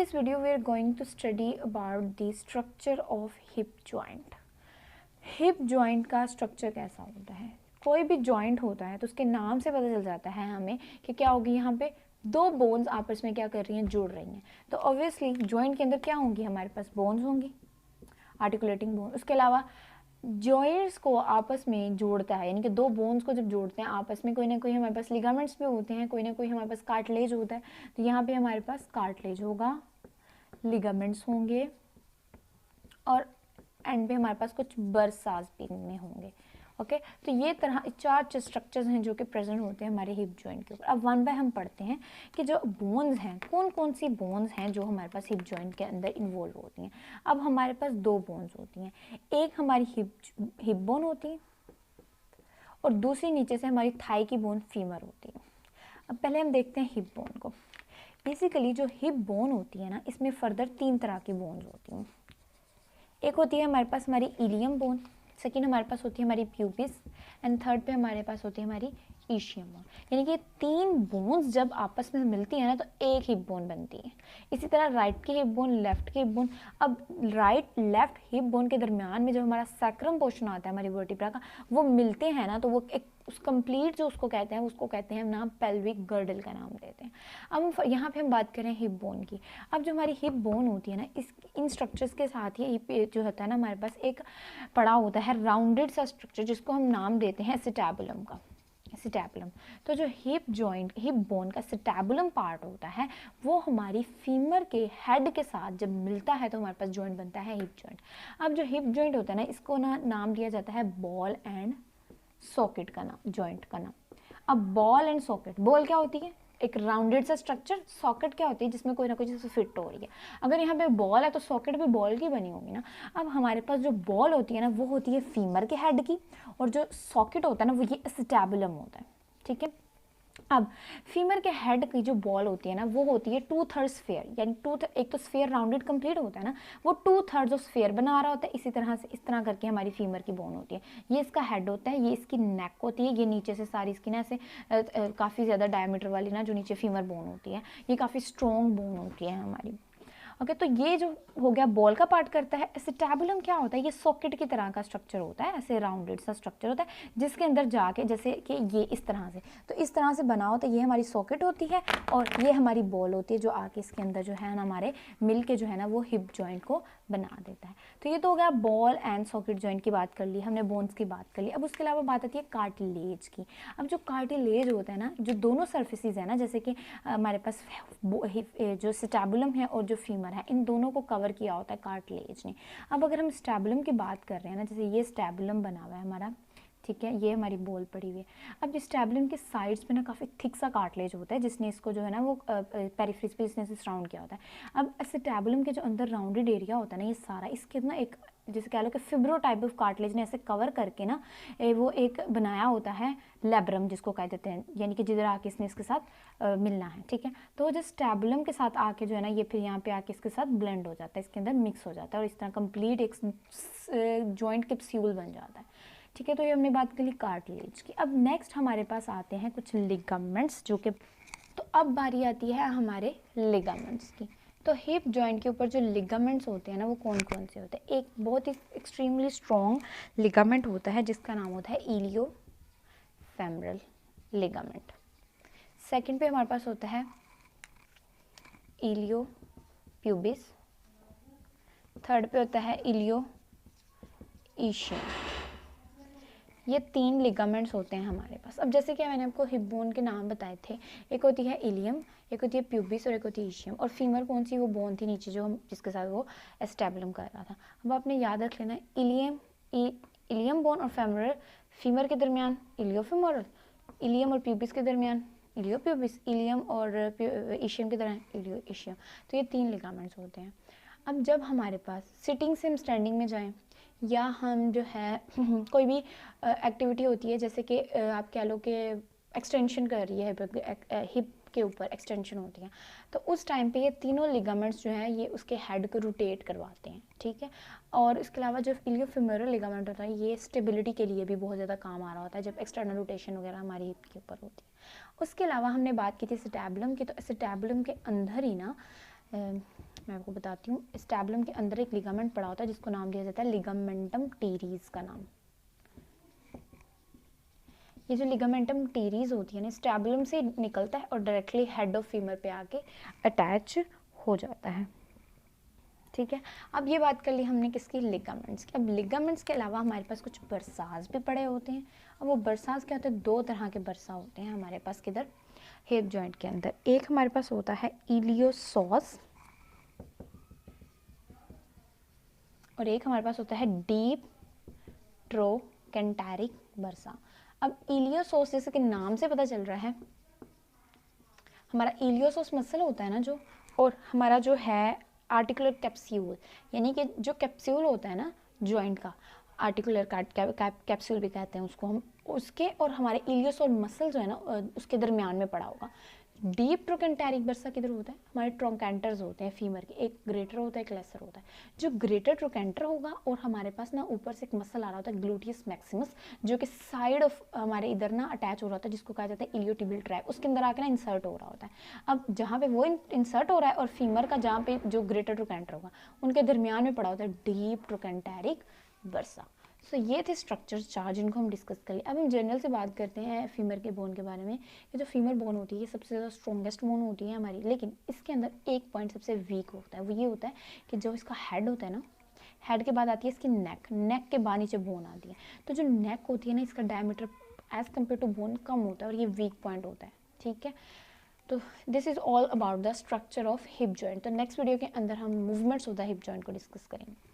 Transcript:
this video we are going to study about the structure of hip joint. Hip joint का structure कैसा होता है? कोई भी जॉइंट होता है तो उसके नाम से पता चल जाता है हमें कि क्या होगी, यहाँ पे दो बोन्स आपस में क्या कर रही हैं, जुड़ रही हैं। तो ऑब्वियसली जॉइंट के अंदर क्या होंगी, हमारे पास बोन्स होंगी, आर्टिकुलेटिंग बोन। उसके अलावा जॉइंट्स को आपस में जोड़ता है, यानी कि दो बोन्स को जब जोड़ते हैं आपस में, कोई ना कोई हमारे पास लिगामेंट्स भी होते हैं, कोई ना कोई हमारे पास कार्टिलेज होता है। तो यहाँ पे हमारे पास कार्टिलेज होगा, लिगामेंट्स होंगे और एंड पे हमारे पास कुछ बर्सास भी में होंगे। ओके, तो ये तरह चार स्ट्रक्चर्स हैं जो कि प्रेजेंट होते हैं हमारे हिप जॉइंट के ऊपर। अब वन बाय हम पढ़ते हैं कि जो बोन्स हैं, कौन कौन सी बोन्स हैं जो हमारे पास हिप जॉइंट के अंदर इन्वॉल्व होती हैं। अब हमारे पास दो बोन्स होती हैं, एक हमारी हिप बोन होती है और दूसरी नीचे से हमारी थाई की बोन फीमर होती है। अब पहले हम देखते हैं हिप बोन को। बेसिकली जो हिप बोन होती है ना, इसमें फर्दर तीन तरह की बोन्स होती हैं। एक होती है हमारे पास हमारी इलियम बोन, सेकेंड हमारे पास होती है हमारी प्यूबिस एंड थर्ड पे हमारे पास होती है हमारी ईशियम बोन। यानी कि तीन बोन्स जब आपस में मिलती है ना तो एक हिप बोन बनती है। इसी तरह राइट की हिप बोन, लेफ्ट की हिप बोन। अब राइट लेफ्ट हिप बोन के दरमियान में जो हमारा सैक्रम पोर्शन आता है हमारी वर्टिब्रा का, वो मिलते हैं ना तो वो एक उस कंप्लीट जो उसको कहते हैं, उसको कहते हैं नाम पेल्विक गर्डल का नाम देते हैं। अब यहाँ पे हम बात करें हिप बोन की। अब जो हमारी हिप बोन होती है ना, इस इन स्ट्रक्चर्स के साथ ही जो होता है ना, हमारे पास एक पड़ा होता है राउंडेड सा स्ट्रक्चर जिसको हम नाम देते हैं एसिटैबुलम का, एसिटैबुलम। तो जो हिप जॉइंट, हिप बोन का एसिटैबुलम पार्ट होता है वो हमारी फीमर के हेड के साथ जब मिलता है तो हमारे पास जॉइंट बनता है हिप जॉइंट। अब जो हिप जॉइंट होता है ना, इसको ना नाम दिया जाता है बॉल एंड सॉकेट का नाम, जॉइंट का नाम। अब बॉल एंड सॉकेट, बॉल क्या होती है, एक राउंडेड सा स्ट्रक्चर, सॉकेट क्या होती है जिसमें कोई ना कोई चीज़ फिट हो रही है। अगर यहाँ पे बॉल है तो सॉकेट भी बॉल की बनी होगी ना। अब हमारे पास जो बॉल होती है ना वो होती है फीमर के हेड की, और जो सॉकेट होता है ना वो ये एसिटैबुलम होता है। ठीक है, अब फीमर के हेड की जो बॉल होती है ना वो होती है 2/3 स्फीयर, यानी एक तो स्फीयर राउंडेड कंप्लीट होता है ना, वो 2/3 स्फीयर बना रहा होता है। इसी तरह से इस तरह करके हमारी फीमर की बोन होती है। ये इसका हेड होता है, ये इसकी नेक होती है, ये नीचे से सारी इसकी ना ऐसे काफ़ी ज़्यादा डायमीटर वाली ना जो नीचे फीमर बोन होती है, ये काफ़ी स्ट्रॉन्ग बोन होती है हमारी। ओके, तो ये जो हो गया बॉल का पार्ट करता है। एसिटैबुलम क्या होता है, ये सॉकेट की तरह का स्ट्रक्चर होता है, ऐसे राउंडेड सा स्ट्रक्चर होता है जिसके अंदर जाके जैसे कि ये इस तरह से, तो इस तरह से बना होता है। ये हमारी सॉकेट होती है और ये हमारी बॉल होती है जो आके इसके अंदर जो है ना हमारे मिल के जो है ना वो हिप जॉइंट को बना देता है। तो ये तो हो गया बॉल एंड सॉकेट जॉइंट की बात कर ली हमने, बोन्स की बात कर ली। अब उसके अलावा बात आती है कार्टिलेज की। अब जो कार्टिलेज होता है ना, जो दोनों सर्फेसिस है ना, जैसे कि हमारे पास जो स्टैबुलम है और जो फीमर है, इन दोनों को कवर किया होता है कार्टिलेज ने। अब अगर हम स्टैबुलम की बात कर रहे हैं ना, जैसे ये स्टैबुलम बना हुआ है हमारा, ठीक है, ये हमारी बॉल पड़ी हुई है। अब इस स्टैबुलम के साइड्स पे ना काफ़ी थिक सा कार्टिलेज होता है जिसने इसको जो है ना वो पेरिफेरस पे इसने सराउंड किया होता है। अब स्टैबुलम के जो अंदर राउंडेड एरिया होता है ना, ये सारा इसके ना एक जैसे कह लो कि फिब्रो टाइप ऑफ कार्टिलेज ने ऐसे कवर करके ना वो एक बनाया होता है लेब्रम जिसको कह देते हैं, यानी कि जिधर आके इसने इसके साथ मिलना है। ठीक है, तो जो स्टैबुलम के साथ आके जो है ना ये फिर यहाँ पे आके इसके साथ ब्लेंड हो जाता है, इसके अंदर मिक्स हो जाता है और इस तरह कंप्लीट एक जॉइंट कैप्सूल बन जाता है। ठीक है, तो ये हमने बात कर ली कार्टिलेज की। अब नेक्स्ट हमारे पास आते हैं कुछ लिगामेंट्स जो कि, तो अब बारी आती है हमारे लिगामेंट्स की। तो हिप जॉइंट के ऊपर जो लिगामेंट्स होते हैं ना वो कौन कौन से होते हैं। एक बहुत ही एक्सट्रीमली स्ट्रॉन्ग लिगामेंट होता है जिसका नाम होता है इलियो फेमरल लिगामेंट। सेकंड पे हमारे पास होता है इलियो प्यूबिस। थर्ड पे होता है इलियो ईशियम। ये तीन लिगामेंट्स होते हैं हमारे पास। अब जैसे कि मैंने आपको हिप बोन के नाम बताए थे, एक होती है इलियम, एक होती है प्यूबिस और एक होती है ईशियम। और फीमर कौन सी, वो बोन थी नीचे जो हम जिसके साथ वो एस्टैबुलम कर रहा था। अब आपने याद रख लेना, इलियम बोन और फेमरल, फीमर के दरमियान इलियोफेमोरल, इलियम और प्यूबिस के दरमियान इलियो प्यूबिस, इलियम और ईशियम के दरमियान इलियो ईशियम। तो ये तीन लिगामेंट्स होते हैं। अब जब हमारे पास सिटिंग से हम स्टैंडिंग में जाएं या हम जो है कोई भी एक्टिविटी होती है, जैसे कि आप कह लो कि एक्सटेंशन कर रही है, हिप के ऊपर एक्सटेंशन होती है, तो उस टाइम पे ये तीनों लिगामेंट्स जो हैं ये उसके हेड को रोटेट करवाते हैं। ठीक है, और इसके अलावा जो इलियोफेमोरल लिगामेंट होता है ये स्टेबिलिटी के लिए भी बहुत ज़्यादा काम आ रहा होता है जब एक्सटर्नल रोटेशन वगैरह हमारी हिप के ऊपर होती है। उसके अलावा हमने बात की थी स्टैबुलम की, तो स्टैबुलम के अंदर ही ना मैं आपको बताती हूँ, स्टैबुलम के अंदर एक लिगामेंट पड़ा होता है जिसको नाम दिया जाता है लिगामेंटम टीरीज का नाम। ये जो लिगामेंटम टीरीज होती है ना, स्टैबुलम से निकलता है और डायरेक्टली हेड ऑफ फीमर पे आके अटैच हो जाता है। ठीक है, अब ये बात कर ली हमने किसकी, लिगामेंट्स की। अब लिगामेंट्स के अलावा हमारे पास कुछ बरसास भी पड़े होते हैं। अब वो बरसास क्या होते हैं, दो तरह के बरसा होते हैं हमारे पास किधर, हिप जॉइंट के अंदर। एक हमारे पास होता है इलियोसॉस और एक हमारे पास होता है डीप ट्रोकेंटेरिक बरसा। अब इलियोसॉस जैसे कि नाम से पता चल रहा है, हमारा इलियोसॉस मसल होता है ना जो, और हमारा जो है आर्टिकुलर कैप्सूल, यानी कि जो कैप्सूल होता है ना जॉइंट का, आर्टिकुलर कैप्सूल भी कहते हैं उसको हम, उसके और हमारे इलियोसॉस मसल जो है ना उसके दरमियान में पड़ा होगा। डीप ट्रोकेंटेरिक बरसा किधर होता है, हमारे ट्रोकेंटर्स होते हैं फीमर के, एक ग्रेटर होता है एक लेसर होता है। जो ग्रेटर ट्रोकेंटर होगा और हमारे पास ना ऊपर से एक मसल आ रहा होता है ग्लूटियस मैक्सिमस, जो कि साइड ऑफ हमारे इधर ना अटैच हो रहा होता है, जिसको कहा जाता है इलियोटिबियल ट्रैक, उसके अंदर आकर ना इंसर्ट हो रहा होता है। अब जहाँ पे वो इंसर्ट हो रहा है और फीमर का जहाँ पे जो ग्रेटर ट्रोकेंटर होगा उनके दरमियान में पड़ा होता है डीप ट्रोकेंटेरिक बरसा। सो ये थे स्ट्रक्चर्स चार जिनको हम डिस्कस कर लिए। अब हम जनरल से बात करते हैं फीमर के बोन के बारे में। ये जो फीमर बोन होती है ये सबसे ज़्यादा स्ट्रॉन्गेस्ट बोन होती है हमारी, लेकिन इसके अंदर एक पॉइंट सबसे वीक होता है, वो ये होता है कि जो इसका हेड होता है ना, हेड के बाद आती है इसकी नेक, नेक के बाद नीचे बोन आती है। तो जो नेक होती है ना, इसका diameter as compare to bone कम होता है और ये वीक पॉइंट होता है। ठीक है, तो this is all about the structure of hip joint. तो नेक्स्ट वीडियो के अंदर हम movements of the hip joint को डिस्कस करेंगे।